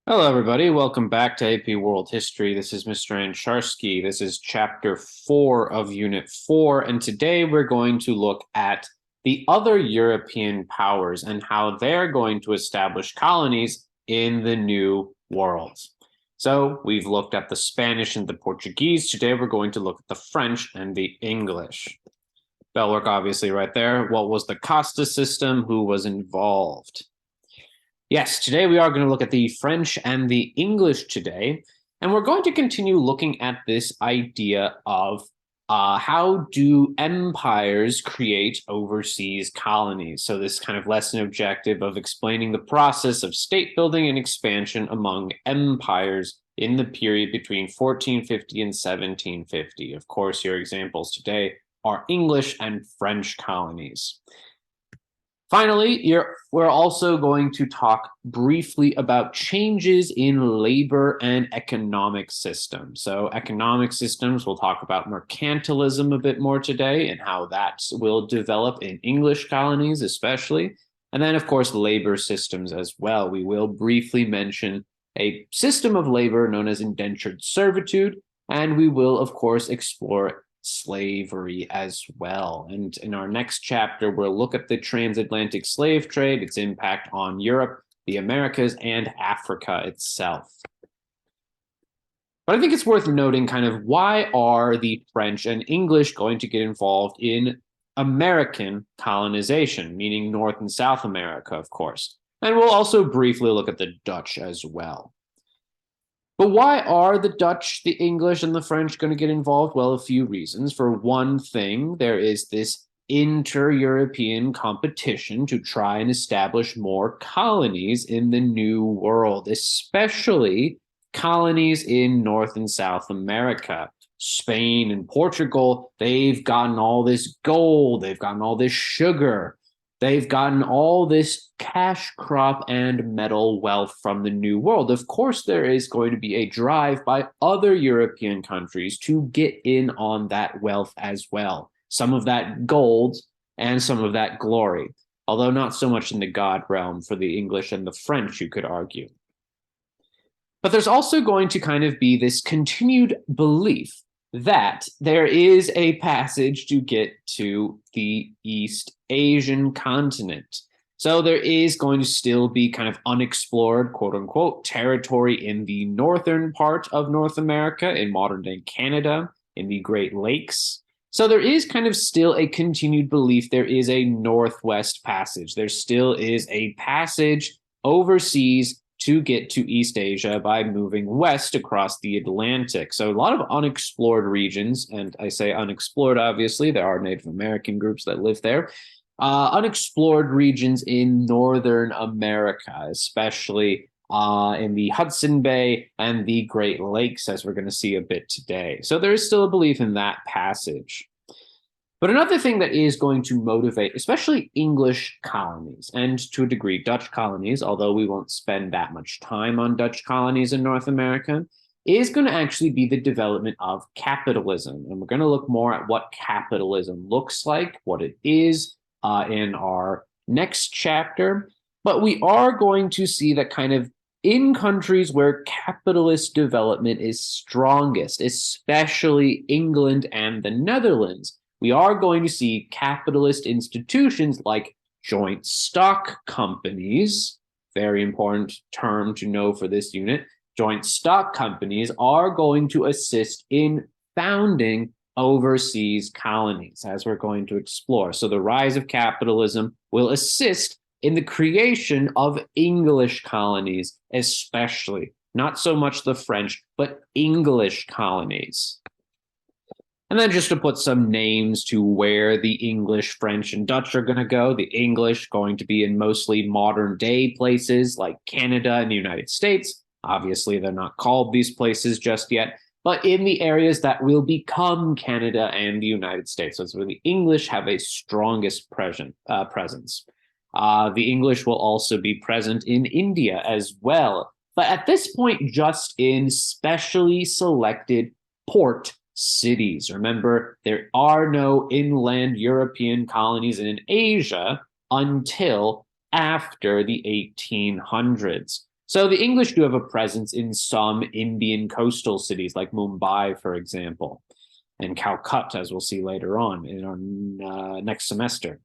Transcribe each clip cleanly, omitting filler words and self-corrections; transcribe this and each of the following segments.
Hello, everybody. Welcome back to AP World History. This is Mr. Ansharsky. This is Chapter 4 of Unit 4, and today we're going to look at the other European powers and how they're going to establish colonies in the New World. So we've looked at the Spanish and the Portuguese. Today we're going to look at the French and the English. Bellwork, obviously, right there. What was the Costa system? Who was involved? Yes, today we are going to look at the French and the English today, and we're going to continue looking at this idea of how do empires create overseas colonies. So this kind of lesson objective of explaining the process of state building and expansion among empires in the period between 1450 and 1750. Of course, your examples today are English and French colonies. Finally, we're also going to talk briefly about changes in labor and economic systems. So economic systems, we'll talk about mercantilism a bit more today and how that will develop in English colonies especially. And then, of course, labor systems as well. We will briefly mention a system of labor known as indentured servitude, and we will, of course, explore slavery as well. And in our next chapter, we'll look at the transatlantic slave trade, its impact on Europe, the Americas, and Africa itself. But I think it's worth noting kind of why are the French and English going to get involved in American colonization, meaning North and South America, of course. And we'll also briefly look at the Dutch as well. But why are the Dutch, the English, and the French going to get involved? Well, a few reasons. For one thing, there is this inter-European competition to try and establish more colonies in the New World, especially colonies in North and South America. Spain and Portugal, they've gotten all this gold, they've gotten all this sugar, they've gotten all this cash crop and metal wealth from the New World. Of course, there is going to be a drive by other European countries to get in on that wealth as well. Some of that gold and some of that glory, although not so much in the God realm for the English and the French, you could argue. But there's also going to kind of be this continued belief that there is a passage to get to the East Asian continent. So there is going to still be kind of unexplored, quote unquote, territory in the northern part of North America, in modern day Canada, in the Great Lakes. So there is kind of still a continued belief there is a Northwest Passage. There still is a passage overseas to get to East Asia by moving west across the Atlantic. So a lot of unexplored regions, and I say unexplored, obviously, there are Native American groups that live there. Unexplored regions in Northern America, especially in the Hudson Bay and the Great Lakes, as we're going to see a bit today. So there is still a belief in that passage. But another thing that is going to motivate, especially English colonies, and to a degree Dutch colonies, although we won't spend that much time on Dutch colonies in North America, is going to actually be the development of capitalism. And we're going to look more at what capitalism looks like, what it is, in our next chapter. But we are going to see that kind of in countries where capitalist development is strongest, especially England and the Netherlands, we are going to see capitalist institutions like joint stock companies, very important term to know for this unit. Joint stock companies are going to assist in founding overseas colonies, as we're going to explore. So the rise of capitalism will assist in the creation of English colonies, especially, not so much the French, but English colonies. And then just to put some names to where the English, French, and Dutch are going to go. The English going to be in mostly modern day places like Canada and the United States. Obviously, they're not called these places just yet, but in the areas that will become Canada and the United States. So it's where the English have a strongest presence. The English will also be present in India as well, but at this point, just in specially selected port cities. Remember, there are no inland European colonies in Asia until after the 1800s. So the English do have a presence in some Indian coastal cities like Mumbai, for example, and Calcutta, as we'll see later on in our next semester.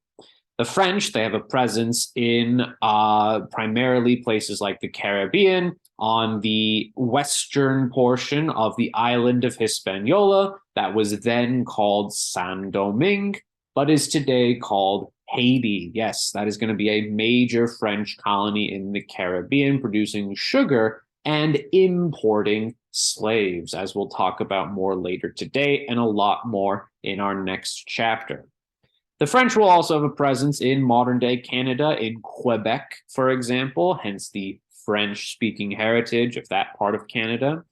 The French, they have a presence in primarily places like the Caribbean, on the western portion of the island of Hispaniola that was then called Saint-Domingue, but is today called Haiti. Yes, that is going to be a major French colony in the Caribbean, producing sugar and importing slaves, as we'll talk about more later today, and a lot more in our next chapter. The French will also have a presence in modern-day Canada, in Quebec, for example, hence the French-speaking heritage of that part of Canada.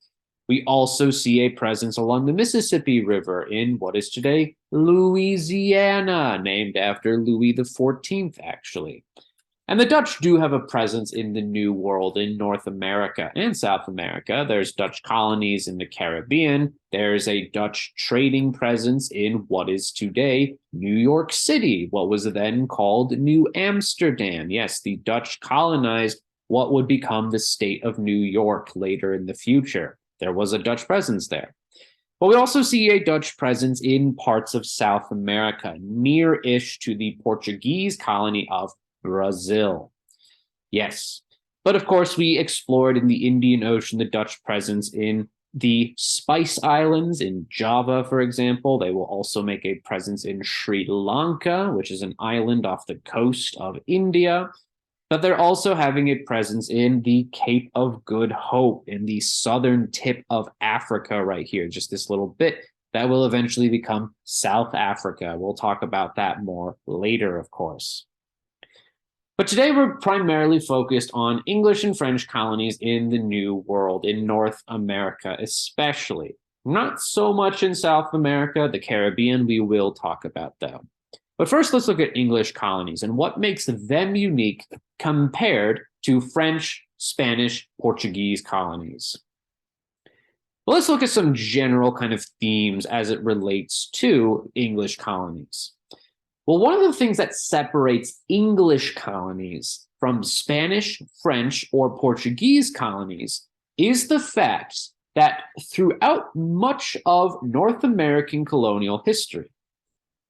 We also see a presence along the Mississippi River in what is today Louisiana, named after Louis XIV, actually. And the Dutch do have a presence in the New World in North America and South America. There's Dutch colonies in the Caribbean. There's a Dutch trading presence in what is today New York City, what was then called New Amsterdam. Yes, the Dutch colonized what would become the state of New York later in the future. There was a Dutch presence there. But we also see a Dutch presence in parts of South America, near-ish to the Portuguese colony of Brazil. Yes. But of course, we explored in the Indian Ocean the Dutch presence in the Spice Islands, in Java, for example. They will also make a presence in Sri Lanka, which is an island off the coast of India. But they're also having a presence in the Cape of Good Hope, in the southern tip of Africa right here, just this little bit that will eventually become South Africa. We'll talk about that more later, of course. But today we're primarily focused on English and French colonies in the New World, in North America especially. Not so much in South America, the Caribbean we will talk about though. But first, let's look at English colonies and what makes them unique compared to French, Spanish, Portuguese colonies. Well, let's look at some general kind of themes as it relates to English colonies. Well, one of the things that separates English colonies from Spanish, French, or Portuguese colonies is the fact that throughout much of North American colonial history,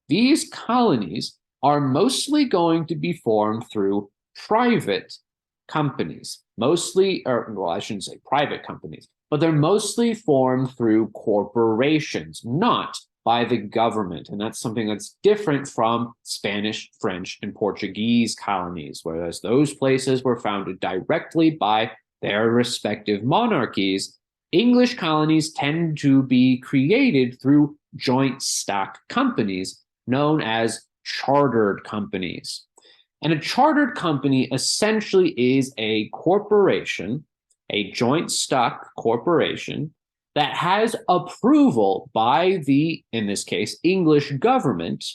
these colonies are mostly going to be formed through private companies, mostly, or well, I shouldn't say private companies, but they're mostly formed through corporations, not by the government. And that's something that's different from Spanish, French, and Portuguese colonies, whereas those places were founded directly by their respective monarchies. English colonies tend to be created through joint stock companies known as chartered companies. And a chartered company essentially is a corporation, a joint stock corporation, that has approval by the, in this case, English government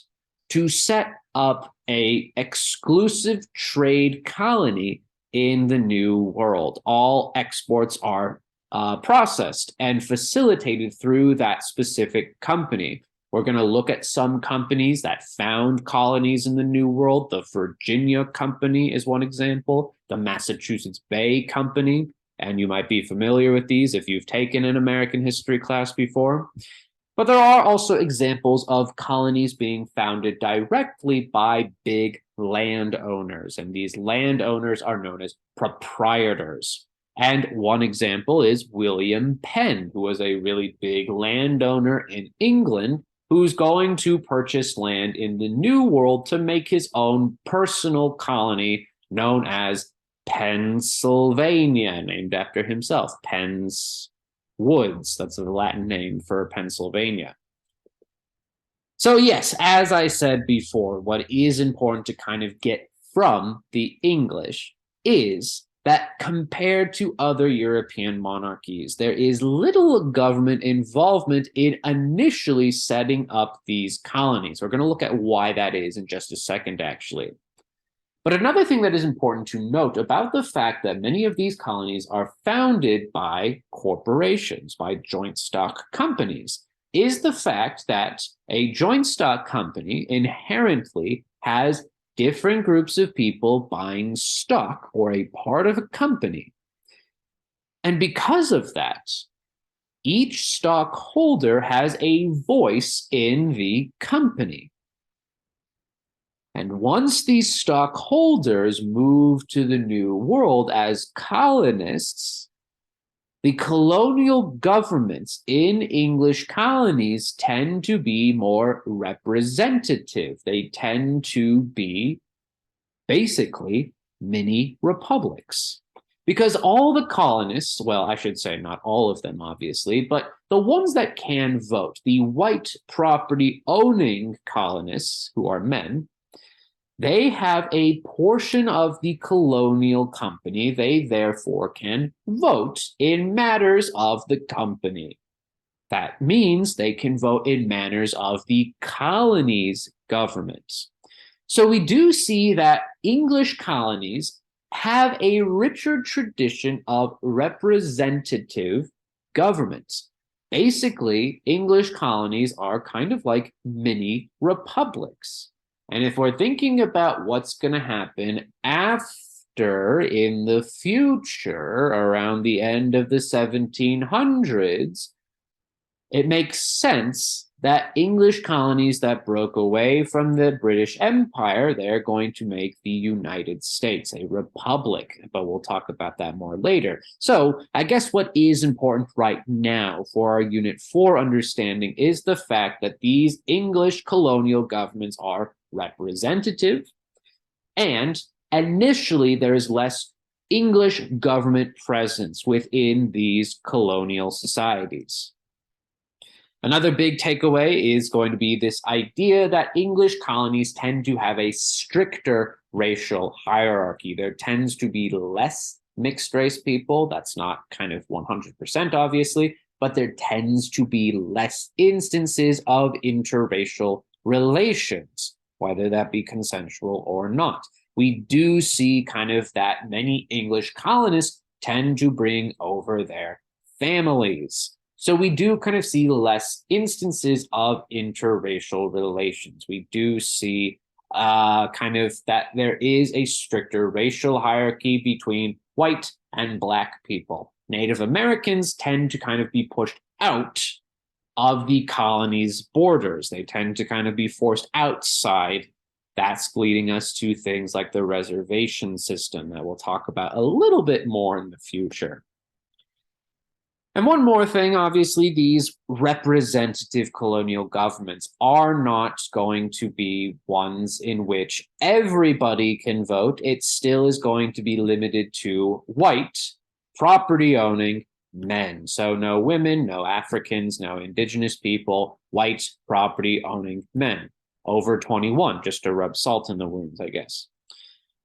to set up an exclusive trade colony in the New World. All exports are processed and facilitated through that specific company. We're going to look at some companies that found colonies in the New World. The Virginia Company is one example, the Massachusetts Bay Company, and you might be familiar with these if you've taken an American history class before. But there are also examples of colonies being founded directly by big landowners, and these landowners are known as proprietors. And one example is William Penn, who was a really big landowner in England, who's going to purchase land in the New World to make his own personal colony known as Pennsylvania, named after himself, Penn's Woods. That's the Latin name for Pennsylvania. So yes, as I said before, what is important to kind of get from the English is that compared to other European monarchies, there is little government involvement in initially setting up these colonies. We're going to look at why that is in just a second, actually. But another thing that is important to note about the fact that many of these colonies are founded by corporations, by joint stock companies, is the fact that a joint stock company inherently has different groups of people buying stock or a part of a company. And because of that, each stockholder has a voice in the company. And once these stockholders move to the New World as colonists, the colonial governments in English colonies tend to be more representative. They tend to be basically mini republics. Because all the colonists, well, I should say not all of them, obviously, but the ones that can vote, the white property owning colonists, who are men, they have a portion of the colonial company. They therefore can vote in matters of the company. That means they can vote in matters of the colony's government. So we do see that English colonies have a richer tradition of representative government. Basically, English colonies are kind of like mini republics. And if we're thinking about what's going to happen after, in the future, around the end of the 1700s, it makes sense that English colonies that broke away from the British Empire, they're going to make the United States a republic, but we'll talk about that more later. So I guess what is important right now for our Unit 4 understanding is the fact that these English colonial governments are representative, and initially there is less English government presence within these colonial societies. Another big takeaway is going to be this idea that English colonies tend to have a stricter racial hierarchy. There tends to be less mixed race people. That's not kind of 100% obviously, but there tends to be less instances of interracial relations, whether that be consensual or not. We do see kind of that many English colonists tend to bring over their families. So we do kind of see less instances of interracial relations. We do see kind of that there is a stricter racial hierarchy between white and black people. Native Americans tend to kind of be pushed out of the colony's borders. They tend to kind of be forced outside. That's leading us to things like the reservation system that we'll talk about a little bit more in the future. And one more thing, obviously, these representative colonial governments are not going to be ones in which everybody can vote. It still is going to be limited to white, property-owning men. So no women, no Africans, no indigenous people, white, property-owning men. Over 21, just to rub salt in the wounds, I guess.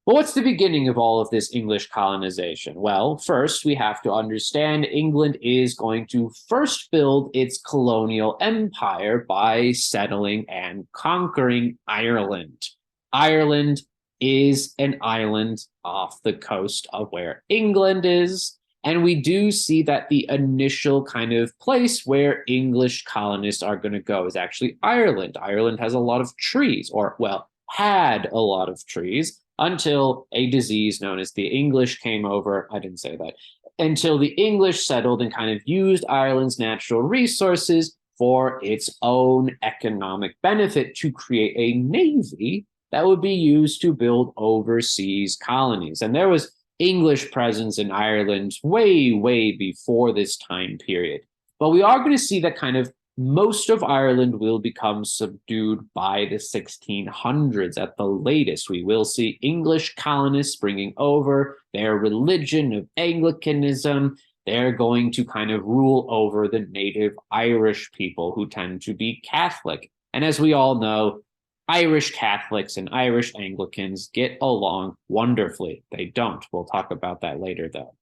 But what's the beginning of all of this English colonization? Well, first, we have to understand England is going to first build its colonial empire by settling and conquering Ireland. Ireland is an island off the coast of where England is, and we do see that the initial kind of place where English colonists are going to go is actually Ireland. Ireland has a lot of trees, or, well, had a lot of trees, until a disease known as the English came over. I didn't say that. Until the English settled and kind of used Ireland's natural resources for its own economic benefit to create a navy that would be used to build overseas colonies. And there was English presence in Ireland way, way before this time period. But we are going to see that kind of most of Ireland will become subdued by the 1600s at the latest. We will see English colonists bringing over their religion of Anglicanism. They're going to kind of rule over the native Irish people who tend to be Catholic. And as we all know, Irish Catholics and Irish Anglicans get along wonderfully. They don't. We'll talk about that later, though.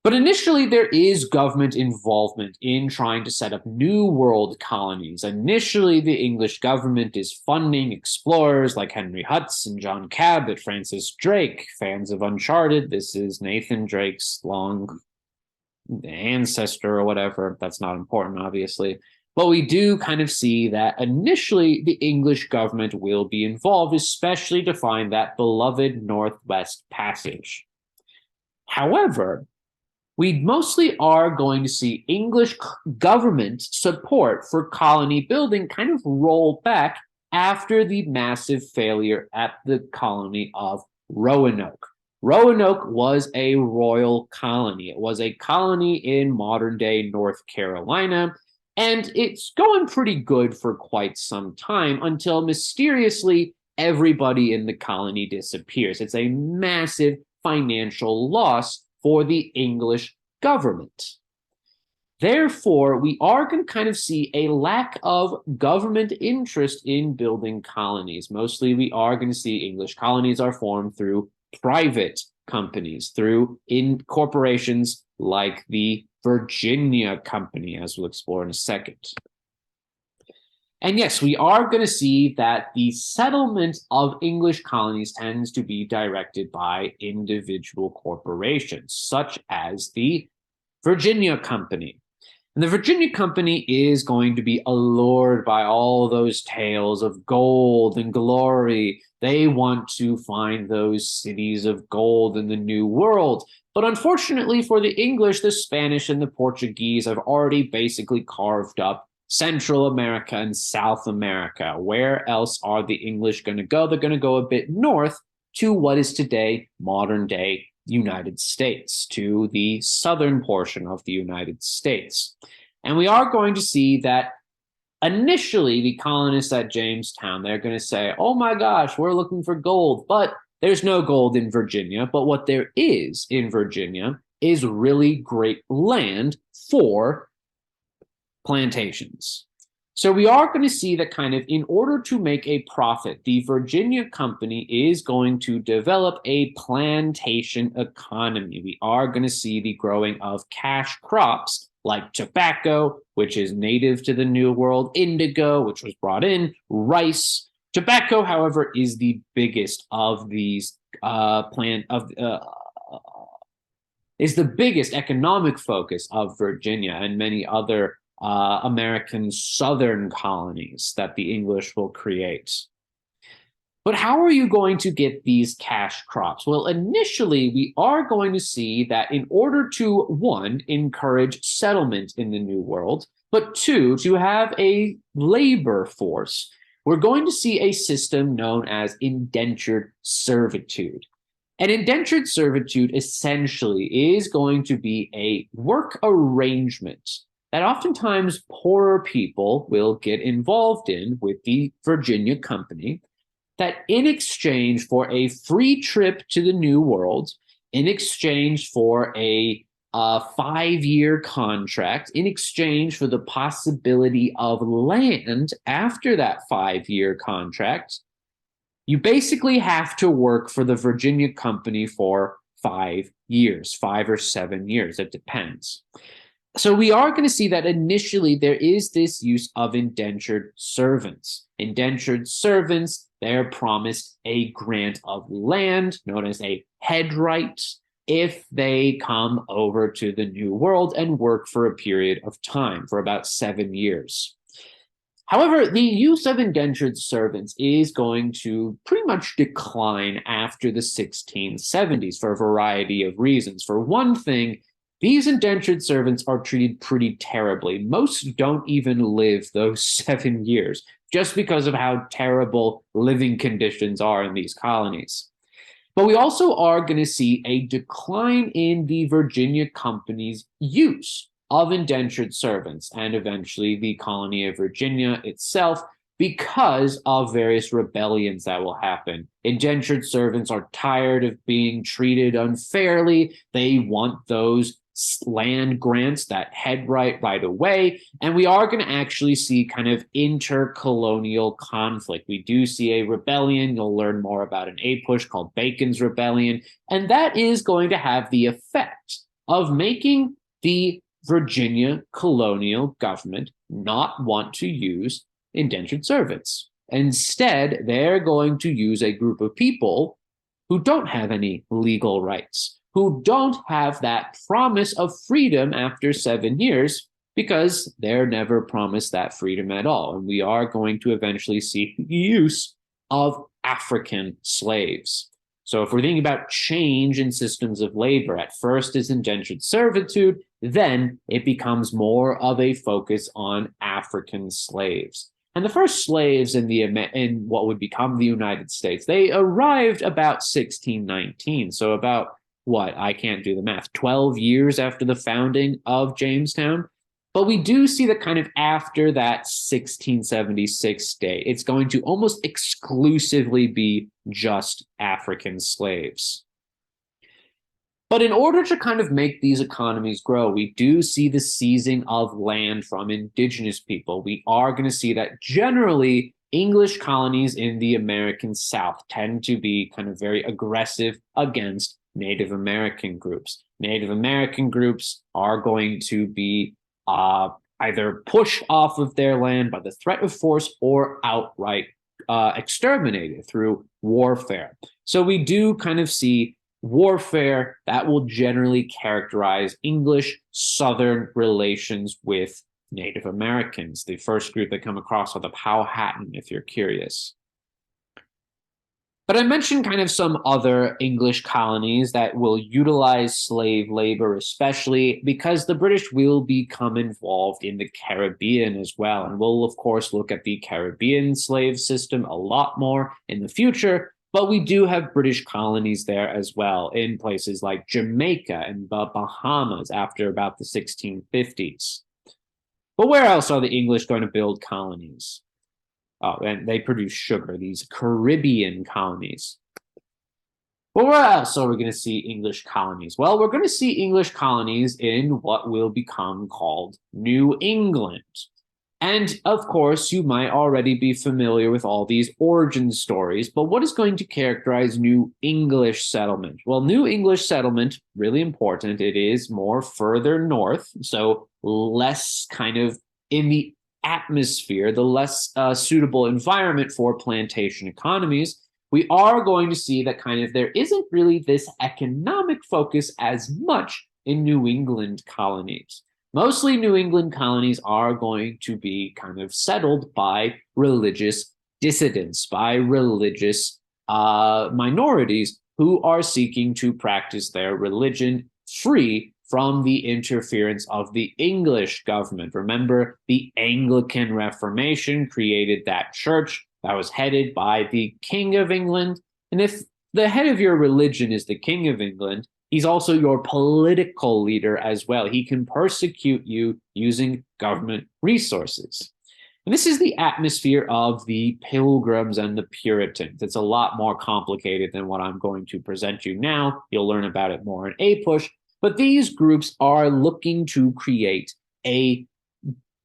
But initially, there is government involvement in trying to set up New World colonies. Initially, the English government is funding explorers like Henry Hudson, John Cabot, Francis Drake. Fans of Uncharted, this is Nathan Drake's long ancestor or whatever. That's not important, obviously. But we do kind of see that initially the English government will be involved, especially to find that beloved Northwest Passage. However, we mostly are going to see English government support for colony building kind of roll back after the massive failure at the colony of Roanoke. Roanoke was a royal colony. It was a colony in modern-day North Carolina, and it's going pretty good for quite some time until mysteriously everybody in the colony disappears. It's a massive financial loss for the English government. Therefore, we are going to kind of see a lack of government interest in building colonies. Mostly, we are going to see English colonies are formed through private companies, through corporations like the Virginia Company, as we'll explore in a second. And yes, we are going to see that the settlement of English colonies tends to be directed by individual corporations, such as the Virginia Company. And the Virginia Company is going to be allured by all those tales of gold and glory. They want to find those cities of gold in the New World. But unfortunately for the English, the Spanish and the Portuguese have already basically carved up Central America and South America. Where else are the English going to go? They're going to go a bit north to what is today modern-day United States, to the southern portion of the United States. And we are going to see that initially the colonists at Jamestown, they're going to say, oh my gosh, we're looking for gold, but there's no gold in Virginia. But what there is in Virginia is really great land for plantations. So we are going to see that kind of in order to make a profit, the Virginia Company is going to develop a plantation economy. We are going to see the growing of cash crops like tobacco, which is native to the New World, indigo, which was brought in, rice. Tobacco, however, is the biggest of these is the biggest economic focus of Virginia and many other American southern colonies that the English will create. But how are you going to get these cash crops? Well, initially, we are going to see that in order to, one, encourage settlement in the New World, but two, to have a labor force, we're going to see a system known as indentured servitude. And indentured servitude essentially is going to be a work arrangement that oftentimes poorer people will get involved in with the Virginia Company, that in exchange for a free trip to the New World, in exchange for a 5-year contract, in exchange for the possibility of land after that 5-year contract, you basically have to work for the Virginia Company for 5 years, 5 or 7 years, it depends. So we are going to see that initially there is this use of indentured servants. Indentured servants, they're promised a grant of land, known as a head right, if they come over to the New World and work for a period of time, for about 7 years. However, the use of indentured servants is going to pretty much decline after the 1670s for a variety of reasons. For one thing, these indentured servants are treated pretty terribly. Most don't even live those 7 years just because of how terrible living conditions are in these colonies. But we also are going to see a decline in the Virginia Company's use of indentured servants and eventually the colony of Virginia itself because of various rebellions that will happen. Indentured servants are tired of being treated unfairly. They want those land grants, that head right away, and we are going to actually see kind of intercolonial conflict. We do see a rebellion. You'll learn more about an APUSH called Bacon's Rebellion, and that is going to have the effect of making the Virginia colonial government not want to use indentured servants. Instead, they're going to use a group of people who don't have any legal rights, who don't have that promise of freedom after 7 years, because they're never promised that freedom at all. And we are going to eventually see the use of African slaves. So if we're thinking about change in systems of labor, at first is indentured servitude, then it becomes more of a focus on African slaves. And the first slaves in what would become the United States, they arrived about 1619. So about what? I can't do the math. 12 years after the founding of Jamestown. But we do see that kind of after that 1676 date, it's going to almost exclusively be just African slaves. But in order to kind of make these economies grow, we do see the seizing of land from indigenous people. We are going to see that generally English colonies in the American South tend to be kind of very aggressive against Native American groups. Native American groups are going to be either pushed off of their land by the threat of force or outright exterminated through warfare. So we do kind of see warfare that will generally characterize English Southern relations with Native Americans. The first group that come across are the Powhatan, if you're curious. But I mentioned kind of some other English colonies that will utilize slave labor, especially because the British will become involved in the Caribbean as well. And we'll, of course, look at the Caribbean slave system a lot more in the future. But we do have British colonies there as well in places like Jamaica and the Bahamas after about the 1650s. But where else are the English going to build colonies? Oh, and they produce sugar, these Caribbean colonies. But where else are we going to see English colonies? Well, we're going to see English colonies in what will become called New England. And of course, you might already be familiar with all these origin stories, but what is going to characterize New English settlement? Well, New English settlement, really important. It is more further north, so less kind of in the atmosphere, the less suitable environment for plantation economies. We are going to see that kind of there isn't really this economic focus as much in New England colonies. Mostly New England colonies are going to be kind of settled by religious dissidents, by religious minorities who are seeking to practice their religion free from the interference of the English government. Remember, the Anglican Reformation created that church that was headed by the King of England. And if the head of your religion is the King of England, he's also your political leader as well. He can persecute you using government resources. And this is the atmosphere of the Pilgrims and the Puritans. It's a lot more complicated than what I'm going to present you now. You'll learn about it more in A-Push. But these groups are looking to create a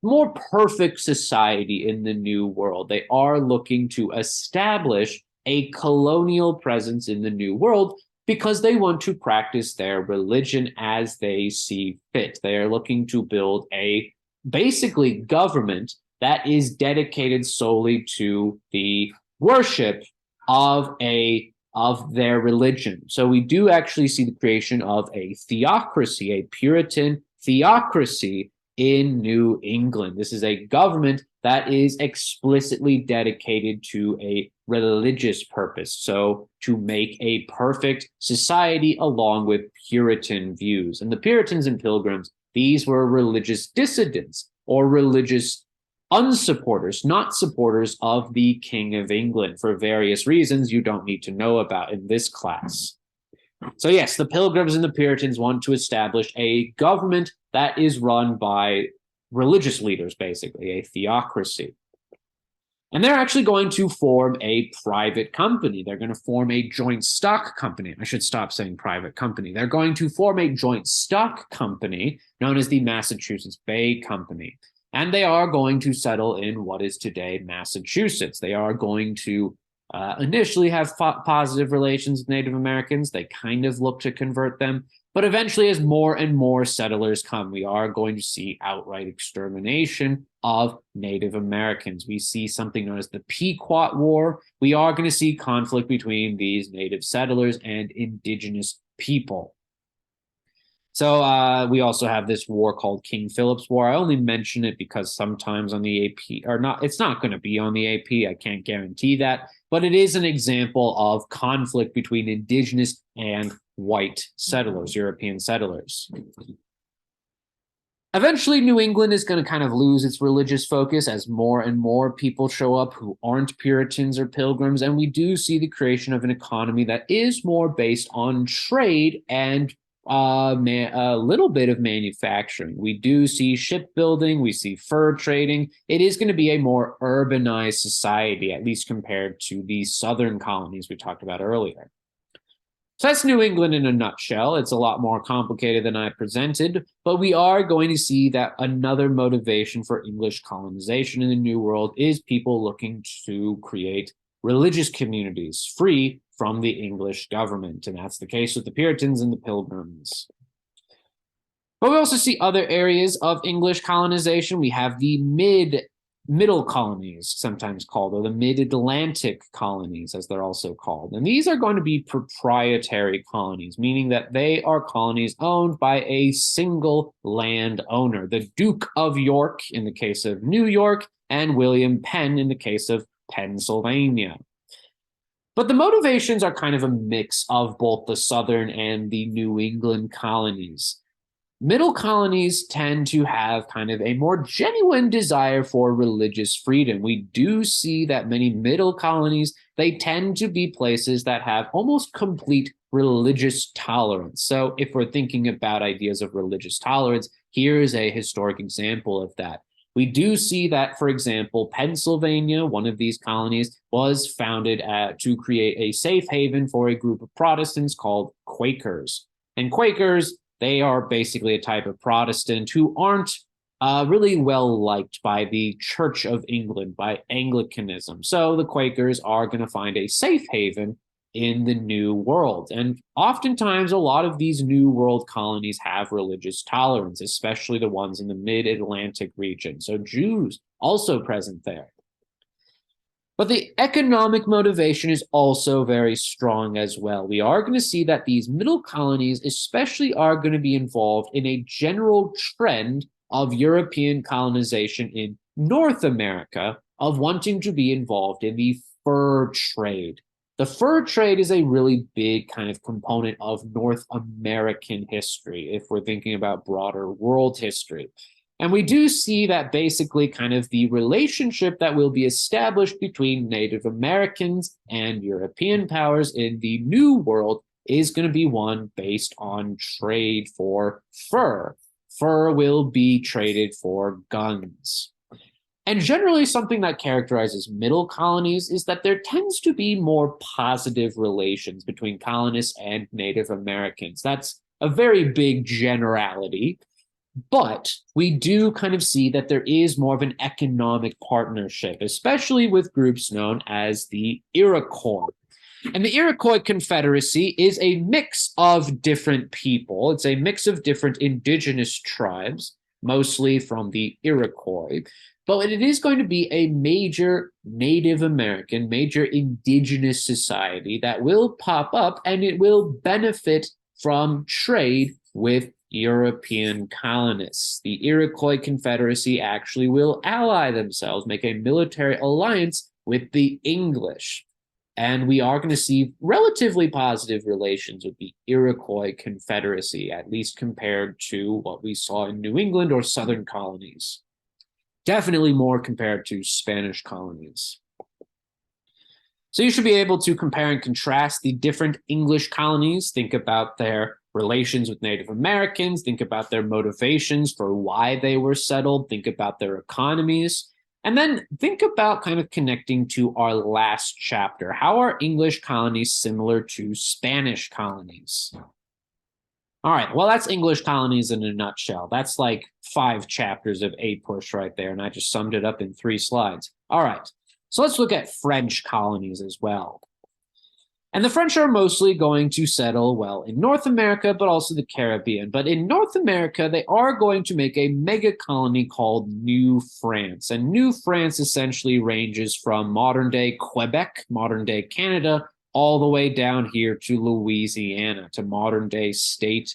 more perfect society in the New World. They are looking to establish a colonial presence in the New World because they want to practice their religion as they see fit. They are looking to build a basically government that is dedicated solely to the worship of their religion. So we do actually see the creation of a theocracy, a Puritan theocracy in New England. This is a government that is explicitly dedicated to a religious purpose. So to make a perfect society along with Puritan views. And the Puritans and Pilgrims, these were religious dissidents or religious unsupporters, not supporters of the King of England for various reasons you don't need to know about in this class. So yes, the Pilgrims and the Puritans want to establish a government that is run by religious leaders, basically, a theocracy. And they're actually going to form a private company. They're going to form a joint stock company. I should stop saying private company. They're going to form a joint stock company known as the Massachusetts Bay Company. And they are going to settle in what is today Massachusetts. They are going to initially have positive relations with Native Americans. They kind of look to convert them. But eventually, as more and more settlers come, we are going to see outright extermination of Native Americans. We see something known as the Pequot War. We are going to see conflict between these native settlers and indigenous people. So we also have this war called King Philip's War. I only mention it because sometimes on the AP, or not, it's not going to be on the AP. I can't guarantee that, but it is an example of conflict between indigenous and white settlers, European settlers. Eventually, New England is going to kind of lose its religious focus as more and more people show up who aren't Puritans or Pilgrims, and we do see the creation of an economy that is more based on trade and a little bit of manufacturing. We do see shipbuilding, we see fur trading. It is going to be a more urbanized society, at least compared to the southern colonies we talked about earlier. So that's New England in a nutshell. It's a lot more complicated than I presented, but we are going to see that another motivation for English colonization in the New World is people looking to create religious communities free from the English government. And that's the case with the Puritans and the Pilgrims. But we also see other areas of English colonization. We have the middle colonies, sometimes called, or the mid-Atlantic colonies, as they're also called. And these are going to be proprietary colonies, meaning that they are colonies owned by a single landowner, the Duke of York in the case of New York, and William Penn in the case of Pennsylvania. But the motivations are kind of a mix of both the Southern and the New England colonies. Middle colonies tend to have kind of a more genuine desire for religious freedom. We do see that many middle colonies, they tend to be places that have almost complete religious tolerance. So if we're thinking about ideas of religious tolerance, here is a historic example of that. We do see that, for example, Pennsylvania, one of these colonies, was founded to create a safe haven for a group of Protestants called Quakers. And Quakers, they are basically a type of Protestant who aren't really well liked by the Church of England, by Anglicanism. So the Quakers are going to find a safe haven in the New World. And oftentimes, a lot of these New World colonies have religious tolerance, especially the ones in the mid-Atlantic region. So Jews also present there. But the economic motivation is also very strong as well. We are going to see that these middle colonies especially are going to be involved in a general trend of European colonization in North America of wanting to be involved in the fur trade. The fur trade is a really big kind of component of North American history, if we're thinking about broader world history. And we do see that basically kind of the relationship that will be established between Native Americans and European powers in the New World is going to be one based on trade for fur. Fur will be traded for guns. And generally, something that characterizes middle colonies is that there tends to be more positive relations between colonists and Native Americans. That's a very big generality. But we do kind of see that there is more of an economic partnership, especially with groups known as the Iroquois. And the Iroquois Confederacy is a mix of different people. It's a mix of different indigenous tribes, mostly from the Iroquois. But it is going to be a major Native American, major indigenous society that will pop up, and it will benefit from trade with European colonists. The Iroquois Confederacy actually will ally themselves, make a military alliance with the English. And we are going to see relatively positive relations with the Iroquois Confederacy, at least compared to what we saw in New England or Southern colonies. Definitely more compared to Spanish colonies. So you should be able to compare and contrast the different English colonies, think about their relations with Native Americans, think about their motivations for why they were settled, think about their economies, and then think about kind of connecting to our last chapter. How are English colonies similar to Spanish colonies? All right, well, that's English colonies in a nutshell. That's like 5 chapters of APUSH right there, and I just summed it up in 3 slides. All right, so let's look at French colonies as well. And the French are mostly going to settle, well, in North America, but also the Caribbean. But in North America, they are going to make a mega colony called New France. And New France essentially ranges from modern-day Quebec, modern-day Canada, all the way down here to Louisiana, to modern-day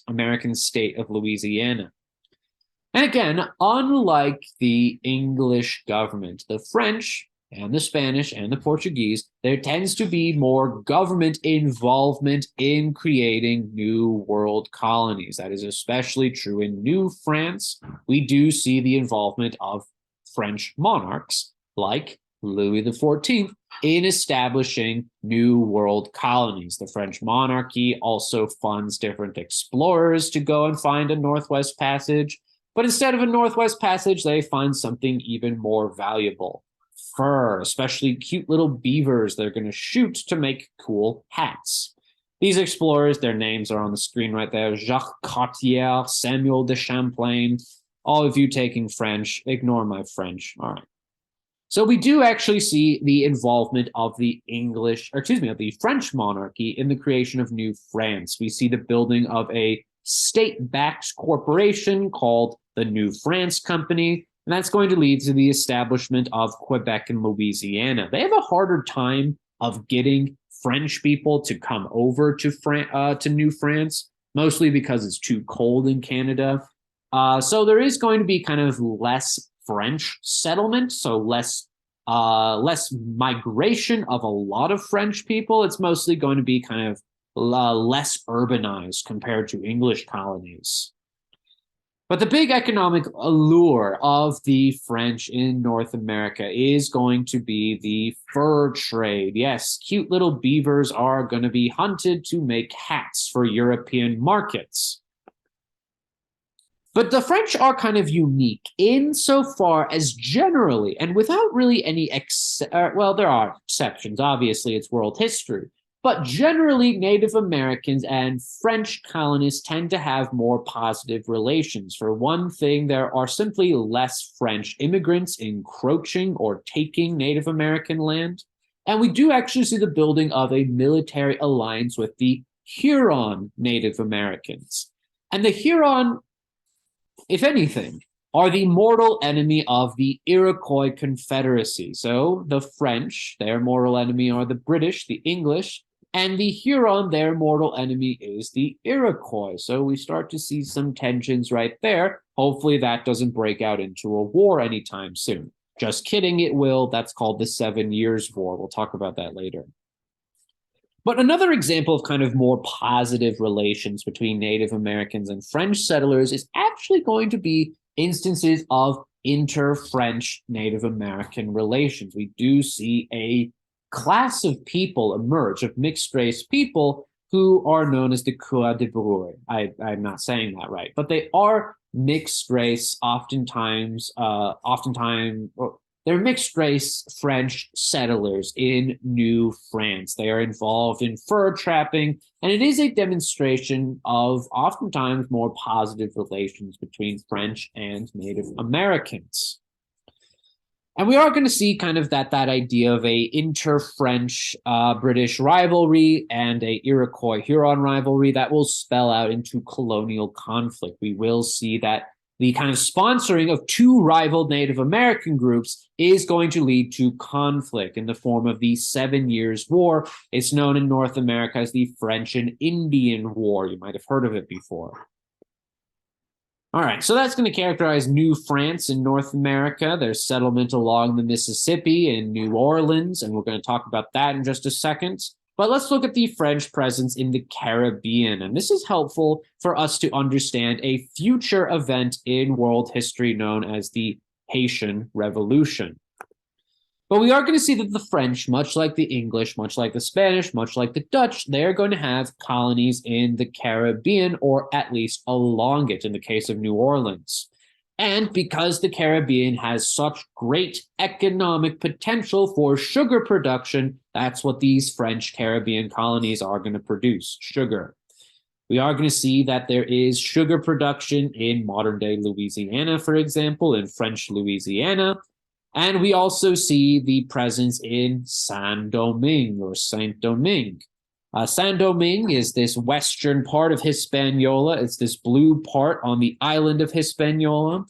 American state of Louisiana. And again, unlike the English government, the French and the Spanish and the Portuguese, there tends to be more government involvement in creating new world colonies. That is especially true in New France. We do see the involvement of French monarchs like Louis XIV in establishing new world colonies. The French monarchy also funds different explorers to go and find a Northwest Passage. But instead of a Northwest Passage, they find something even more valuable. Fur, especially cute little beavers they're going to shoot to make cool hats. These explorers, their names are on the screen right there. Jacques Cartier, Samuel de Champlain. All of you taking French, ignore my French. All right. So we do actually see the involvement of the of the French monarchy in the creation of New France. We see the building of a state-backed corporation called the New France Company, and that's going to lead to the establishment of Quebec and Louisiana. They have a harder time of getting French people to come over to New France, mostly because it's too cold in Canada. So there is going to be kind of less French settlement, so less migration of a lot of French people. It's mostly going to be kind of less urbanized compared to English colonies. But the big economic allure of the French in North America is going to be the fur trade. Yes, cute little beavers are going to be hunted to make hats for European markets. But the French are kind of unique insofar as generally, and without really any, well, there are exceptions. Obviously, it's world history. But generally, Native Americans and French colonists tend to have more positive relations. For one thing, there are simply less French immigrants encroaching or taking Native American land. And we do actually see the building of a military alliance with the Huron Native Americans. And the Huron, if anything, are the mortal enemy of the Iroquois Confederacy. So the French, their mortal enemy are the British, the English, and the Huron, their mortal enemy is the Iroquois. So we start to see some tensions right there. Hopefully that doesn't break out into a war anytime soon. Just kidding, it will. That's called the 7 Years' War. We'll talk about that later. But another example of kind of more positive relations between Native Americans and French settlers is actually going to be instances of inter-French Native American relations. We do see a class of people emerge, of mixed-race people who are known as the Coeurs de Bruy. I'm not saying that right, but they are mixed-race, oftentimes, they're mixed-race French settlers in New France. They are involved in fur trapping, and it is a demonstration of oftentimes more positive relations between French and Native Americans. And we are going to see kind of that idea of a inter-French British rivalry and a Iroquois-Huron rivalry that will spell out into colonial conflict. We will see that the kind of sponsoring of two rival Native American groups is going to lead to conflict in the form of the 7 Years' War. It's known in North America as the French and Indian War. You might have heard of it before. All right, so that's going to characterize New France in North America. There's settlement along the Mississippi in New Orleans, and we're going to talk about that in just a second. But let's look at the French presence in the Caribbean, and this is helpful for us to understand a future event in world history known as the Haitian Revolution. But we are going to see that the French, much like the English, much like the Spanish, much like the Dutch, they're going to have colonies in the Caribbean, or at least along it in the case of New Orleans. And because the Caribbean has such great economic potential for sugar production, that's what these French Caribbean colonies are going to produce, sugar. We are going to see that there is sugar production in modern-day Louisiana, for example, in French Louisiana. And we also see the presence in Saint-Domingue or Saint-Domingue. Saint-Domingue is this western part of Hispaniola. It's this blue part on the island of Hispaniola.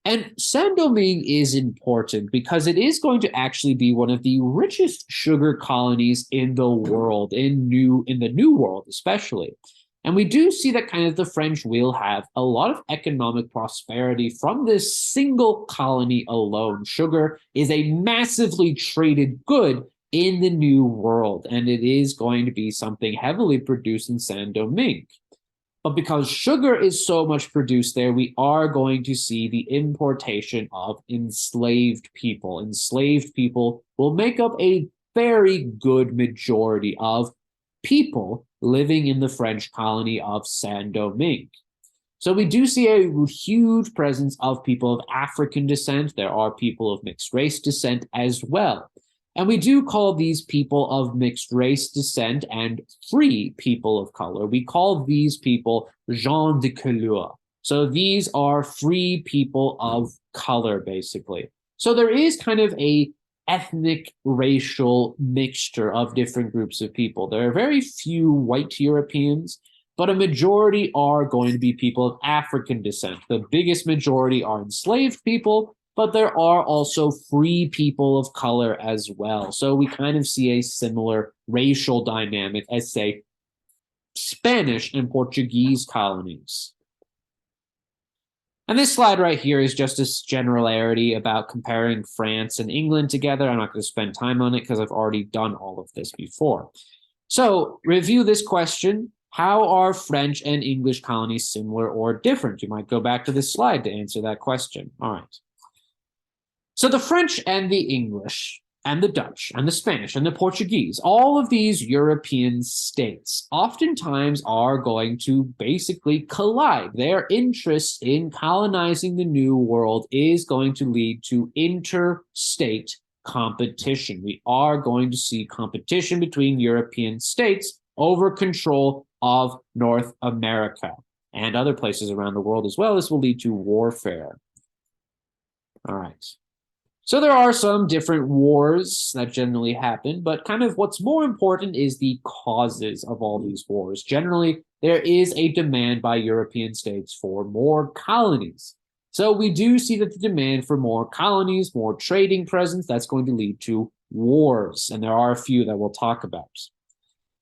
And Saint-Domingue is important because it is going to actually be one of the richest sugar colonies in the world, in the New World especially. And we do see that kind of the French will have a lot of economic prosperity from this single colony alone. Sugar is a massively traded good in the New World, and it is going to be something heavily produced in Saint-Domingue. But because sugar is so much produced there, we are going to see the importation of enslaved people. Enslaved people will make up a very good majority of people living in the French colony of Saint-Domingue. So we do see a huge presence of people of African descent. There are people of mixed race descent as well. And we do call these people of mixed race descent and free people of color. We call these people gens de couleur. So these are free people of color, basically. So there is kind of a ethnic racial mixture of different groups of people. There are very few white Europeans, but a majority are going to be people of African descent. The biggest majority are enslaved people, but there are also free people of color as well. So we kind of see a similar racial dynamic as, say, Spanish and Portuguese colonies. And this slide right here is just a generality about comparing France and England together. I'm not going to spend time on it because I've already done all of this before. So review this question. How are French and English colonies similar or different? You might go back to this slide to answer that question. All right. So the French and the English and the Dutch and the Spanish and the Portuguese, all of these European states oftentimes are going to basically collide. Their interest in colonizing the New World is going to lead to interstate competition. We are going to see competition between European states over control of North America and other places around the world as well. This will lead to warfare. All right. So there are some different wars that generally happen, but kind of what's more important is the causes of all these wars. Generally, there is a demand by European states for more colonies. So we do see that the demand for more colonies, more trading presence, that's going to lead to wars. And there are a few that we'll talk about.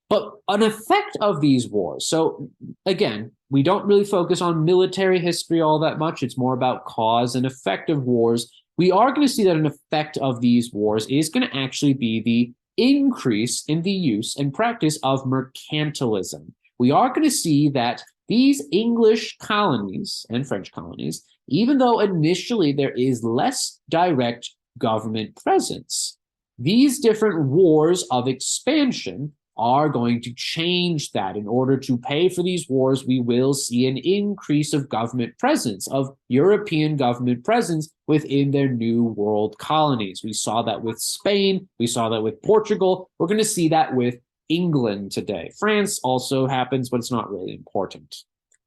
But an effect of these wars, so again, we don't really focus on military history all that much. It's more about cause and effect of wars. We are going to see that an effect of these wars is going to actually be the increase in the use and practice of mercantilism. We are going to see that these English colonies and French colonies, even though initially there is less direct government presence, these different wars of expansion are going to change that. In order to pay for these wars, we will see an increase of government presence, of European government presence within their New World colonies. We saw that with Spain. We saw that with Portugal. We're going to see that with England today. France also happens, but it's not really important.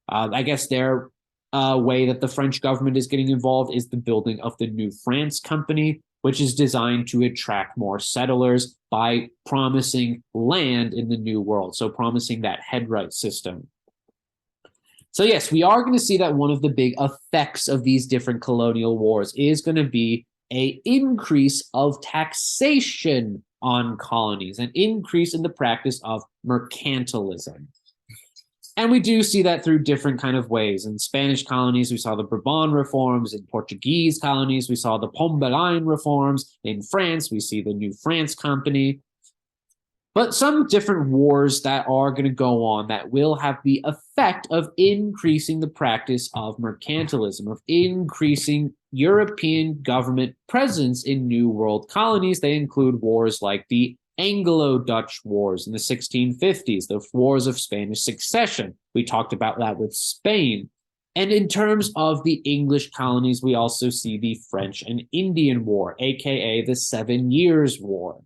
I guess their way that the French government is getting involved is the building of the New France Company, which is designed to attract more settlers by promising land in the New World, so promising that headright system. So yes, we are going to see that one of the big effects of these different colonial wars is going to be an increase of taxation on colonies, an increase in the practice of mercantilism. And we do see that through different kind of ways. In Spanish colonies, we saw the Bourbon reforms. In Portuguese colonies, we saw the Pombalain reforms. In France, we see the New France Company. But some different wars that are going to go on that will have the effect of increasing the practice of mercantilism, of increasing European government presence in New World colonies. They include wars like the Anglo-Dutch Wars in the 1650s, the Wars of Spanish Succession. We talked about that with Spain. And in terms of the English colonies, we also see the French and Indian War, aka the 7 Years' War.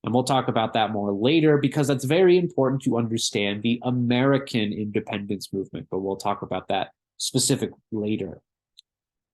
And we'll talk about that more later because that's very important to understand the American independence movement, but we'll talk about that specifically later.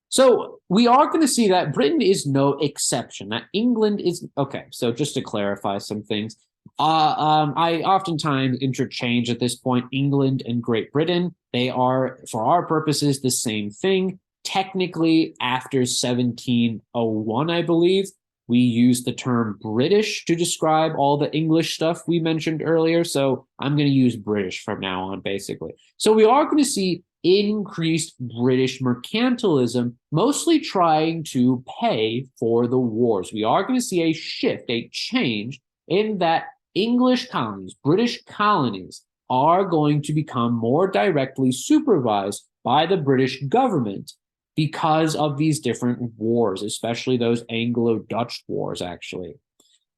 So we are going to see that Britain is no exception, that England is, okay, so just to clarify some things, I oftentimes interchange at this point England and Great Britain. They are, for our purposes, the same thing. Technically, after 1701, I believe, we use the term British to describe all the English stuff we mentioned earlier. So I'm going to use British from now on, basically. So we are going to see increased British mercantilism, mostly trying to pay for the wars. We are going to see a shift, a change in that English colonies, British colonies, are going to become more directly supervised by the British government because of these different wars, especially those Anglo-Dutch wars, actually.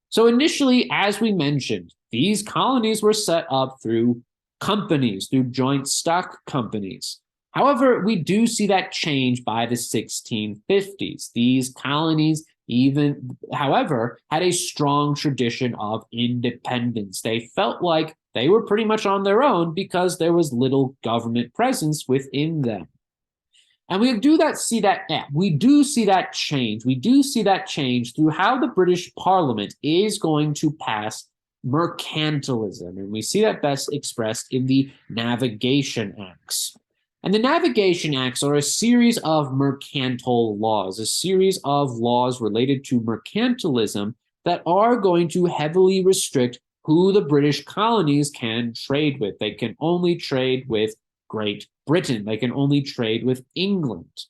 So initially, as we mentioned, these colonies were set up through companies, through joint stock companies. However, we do see that change by the 1650s. These colonies however, had a strong tradition of independence. They felt like they were pretty much on their own because there was little government presence within them. And we do see that change. We do see that change through how the British Parliament is going to pass mercantilism. And we see that best expressed in the Navigation Acts. And the Navigation Acts are a series of mercantile laws, a series of laws related to mercantilism that are going to heavily restrict who the British colonies can trade with. They can only trade with Great Britain. They can only trade with England.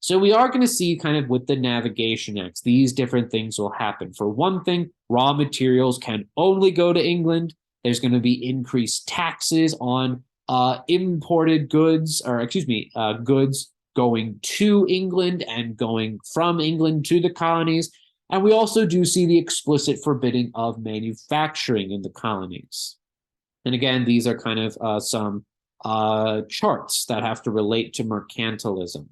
So we are going to see kind of with the Navigation Acts, these different things will happen. For one thing, raw materials can only go to England. There's going to be increased taxes on imported goods, goods going to England and going from England to the colonies. And we also do see the explicit forbidding of manufacturing in the colonies. And again, these are kind of some charts that have to relate to mercantilism.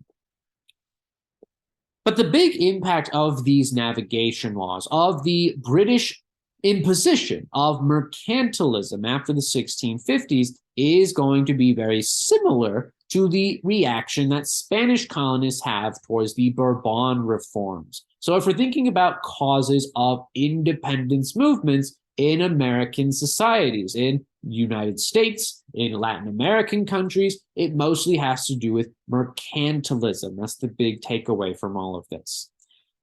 But the big impact of these navigation laws, of the British imposition of mercantilism after the 1650s, is going to be very similar to the reaction that Spanish colonists have towards the Bourbon reforms. So if we're thinking about causes of independence movements in American societies, in United States, in Latin American countries, it mostly has to do with mercantilism. That's the big takeaway from all of this.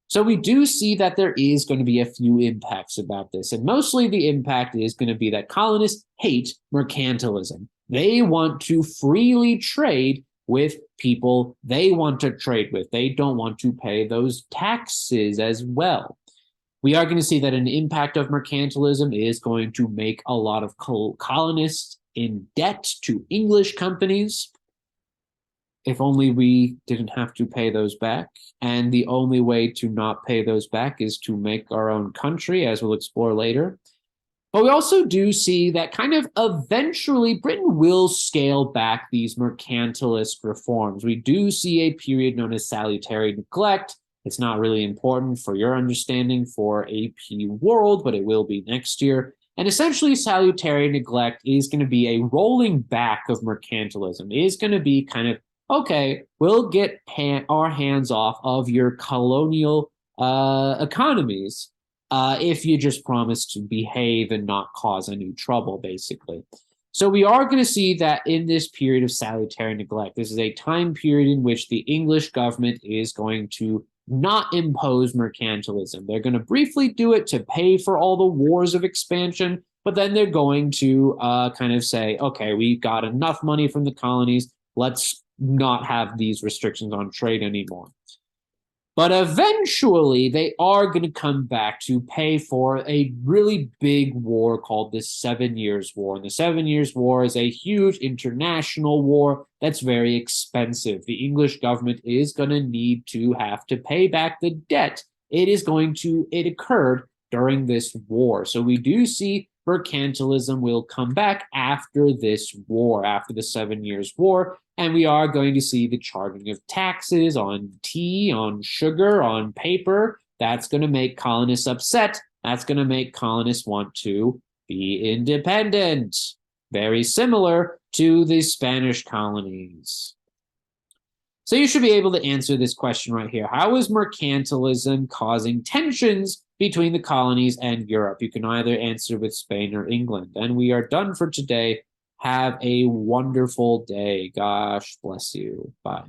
So we do see that there is going to be a few impacts about this, and mostly the impact is going to be that colonists hate mercantilism. They want to freely trade with people they want to trade with. They don't want to pay those taxes as well. We are going to see that an impact of mercantilism is going to make a lot of colonists in debt to English companies. If only we didn't have to pay those back. And the only way to not pay those back is to make our own country, as we'll explore later. But we also do see that kind of eventually Britain will scale back these mercantilist reforms. We do see a period known as salutary neglect. It's not really important for your understanding for AP World, but it will be next year. And essentially, salutary neglect is going to be a rolling back of mercantilism. It is going to be kind of, okay, we'll get our hands off of your colonial economies if you just promise to behave and not cause any trouble, basically. So we are going to see that in this period of salutary neglect, this is a time period in which the English government is going to not impose mercantilism. They're going to briefly do it to pay for all the wars of expansion, but then they're going to kind of say, okay, we got enough money from the colonies. Let's not have these restrictions on trade anymore. But eventually, they are going to come back to pay for a really big war called the 7 Years' War. And the 7 Years' War is a huge international war that's very expensive. The English government is going to need to have to pay back the debt it occurred during this war. So we do see mercantilism will come back after this war, after the 7 Years' War. And we are going to see the charging of taxes on tea, on sugar, on paper. That's going to make colonists upset. That's going to make colonists want to be independent. Very similar to the Spanish colonies. So you should be able to answer this question right here. How is mercantilism causing tensions between the colonies and Europe? You can either answer with Spain or England. And we are done for today. Have a wonderful day. Gosh bless you. Bye.